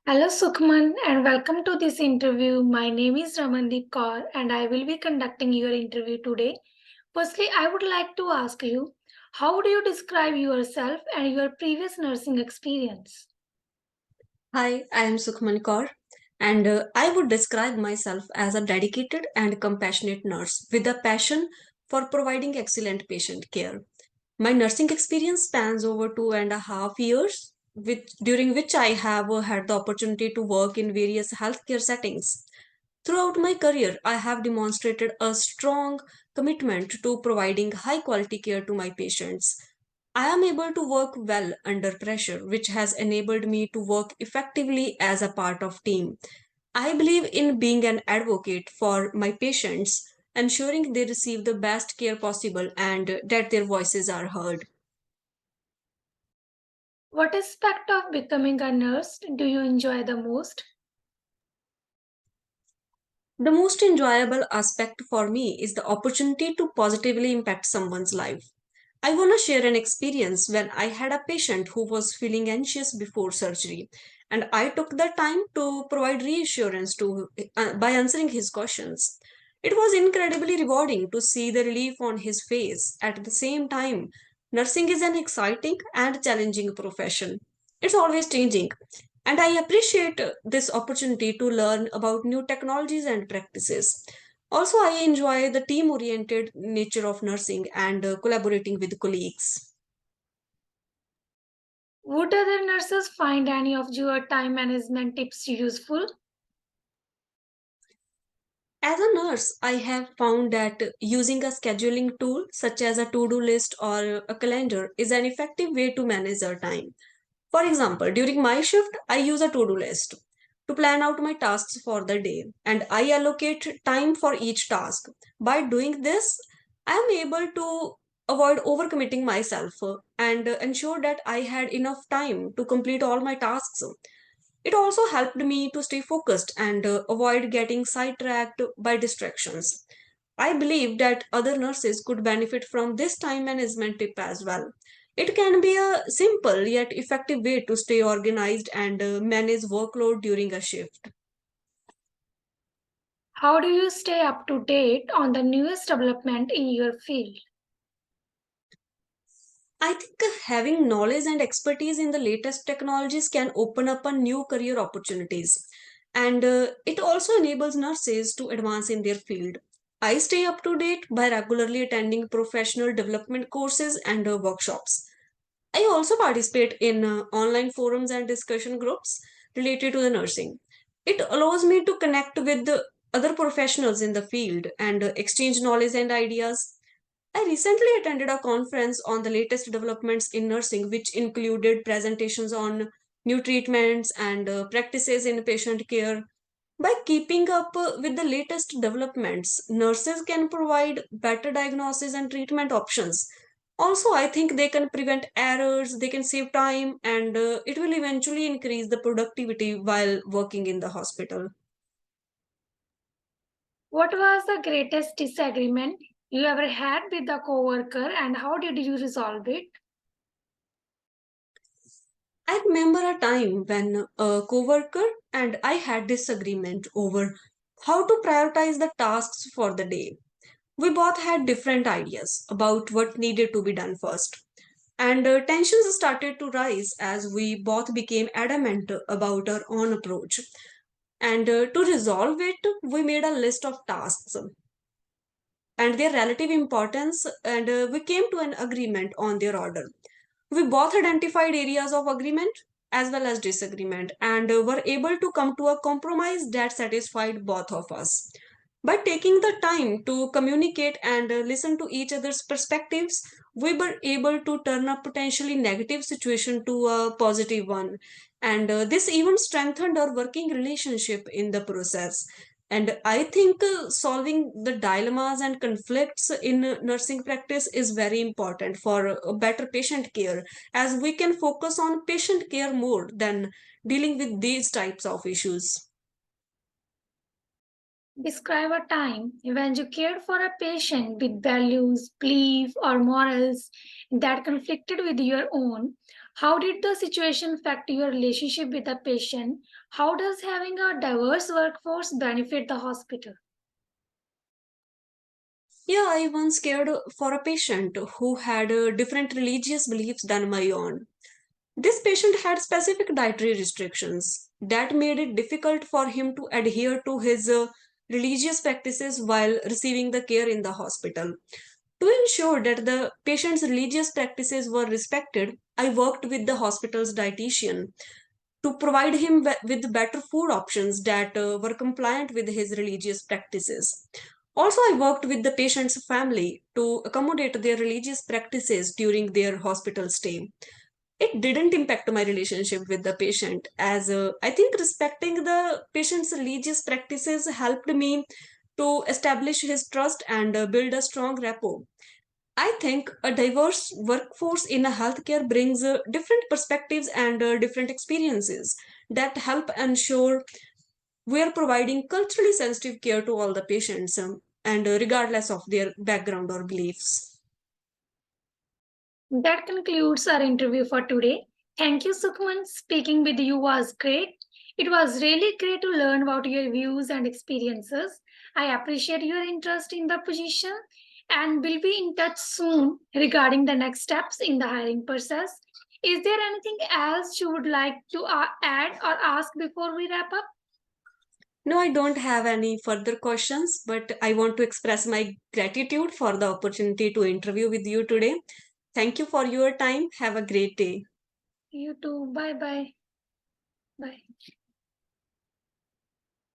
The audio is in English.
Hello Sukhman and welcome to this interview. My name is Ramandeep Kaur and I will be conducting your interview today. Firstly, I would like to ask you, how would you describe yourself and your previous nursing experience? Hi, I am Sukhman Kaur, and I would describe myself as a dedicated and compassionate nurse with a passion for providing excellent patient care. My nursing experience spans over 2.5 years, during which I have had the opportunity to work in various healthcare settings. Throughout my career, I have demonstrated a strong commitment to providing high quality care to my patients. I am able to work well under pressure, which has enabled me to work effectively as a part of team. I believe in being an advocate for my patients, ensuring they receive the best care possible and that their voices are heard. What aspect of becoming a nurse do you enjoy the most? The most enjoyable aspect for me is the opportunity to positively impact someone's life. I want to share an experience when I had a patient who was feeling anxious before surgery, and I took the time to provide reassurance by answering his questions. It was incredibly rewarding to see the relief on his face. At the same time, nursing is an exciting and challenging profession. It's always changing, and I appreciate this opportunity to learn about new technologies and practices. Also, I enjoy the team oriented nature of nursing and collaborating with colleagues. Would other nurses find any of your time management tips useful? As a nurse, I have found that using a scheduling tool such as a to do list or a calendar is an effective way to manage our time. For example, during my shift, I use a to do list to plan out my tasks for the day and I allocate time for each task. By doing this, I am able to avoid overcommitting myself and ensure that I had enough time to complete all my tasks. It also helped me to stay focused and avoid getting sidetracked by distractions. I believe that other nurses could benefit from this time management tip as well. It can be a simple yet effective way to stay organized and manage workload during a shift. How do you stay up to date on the newest development in your field? I think having knowledge and expertise in the latest technologies can open up a new career opportunities. And it also enables nurses to advance in their field. I stay up to date by regularly attending professional development courses and workshops. I also participate in online forums and discussion groups related to the nursing. It allows me to connect with the other professionals in the field and exchange knowledge and ideas. I recently attended a conference on the latest developments in nursing, which included presentations on new treatments and practices in patient care. By keeping up with the latest developments, nurses can provide better diagnosis and treatment options. Also, I think they can prevent errors, they can save time, and it will eventually increase the productivity while working in the hospital. What was the greatest disagreement you ever had with a coworker and how did you resolve it? I remember a time when a coworker and I had disagreement over how to prioritize the tasks for the day. We both had different ideas about what needed to be done first. And tensions started to rise as we both became adamant about our own approach. And to resolve it, we made a list of tasks and their relative importance, and we came to an agreement on their order. We both identified areas of agreement as well as disagreement and were able to come to a compromise that satisfied both of us. By taking the time to communicate and listen to each other's perspectives, we were able to turn a potentially negative situation to a positive one. And this even strengthened our working relationship in the process. And I think solving the dilemmas and conflicts in nursing practice is very important for better patient care, as we can focus on patient care more than dealing with these types of issues. Describe a time when you cared for a patient with values, belief, or morals that conflicted with your own. How did the situation affect your relationship with the patient? How does having a diverse workforce benefit the hospital? Yeah, I once cared for a patient who had different religious beliefs than my own. This patient had specific dietary restrictions that made it difficult for him to adhere to his religious practices while receiving the care in the hospital. To ensure that the patient's religious practices were respected, I worked with the hospital's dietitian to provide him with better food options that were compliant with his religious practices. Also, I worked with the patient's family to accommodate their religious practices during their hospital stay. It didn't impact my relationship with the patient, as I think respecting the patient's religious practices helped me to establish his trust and build a strong rapport. I think a diverse workforce in a healthcare brings different perspectives and different experiences that help ensure we are providing culturally sensitive care to all the patients, and regardless of their background or beliefs. That concludes our interview for today. Thank you, Sukhman. Speaking with you was great. It was really great to learn about your views and experiences. I appreciate your interest in the position and will be in touch soon regarding the next steps in the hiring process. Is there anything else you would like to add or ask before we wrap up? No, I don't have any further questions, but I want to express my gratitude for the opportunity to interview with you today. Thank you for your time. Have a great day. You too. Bye bye. Bye.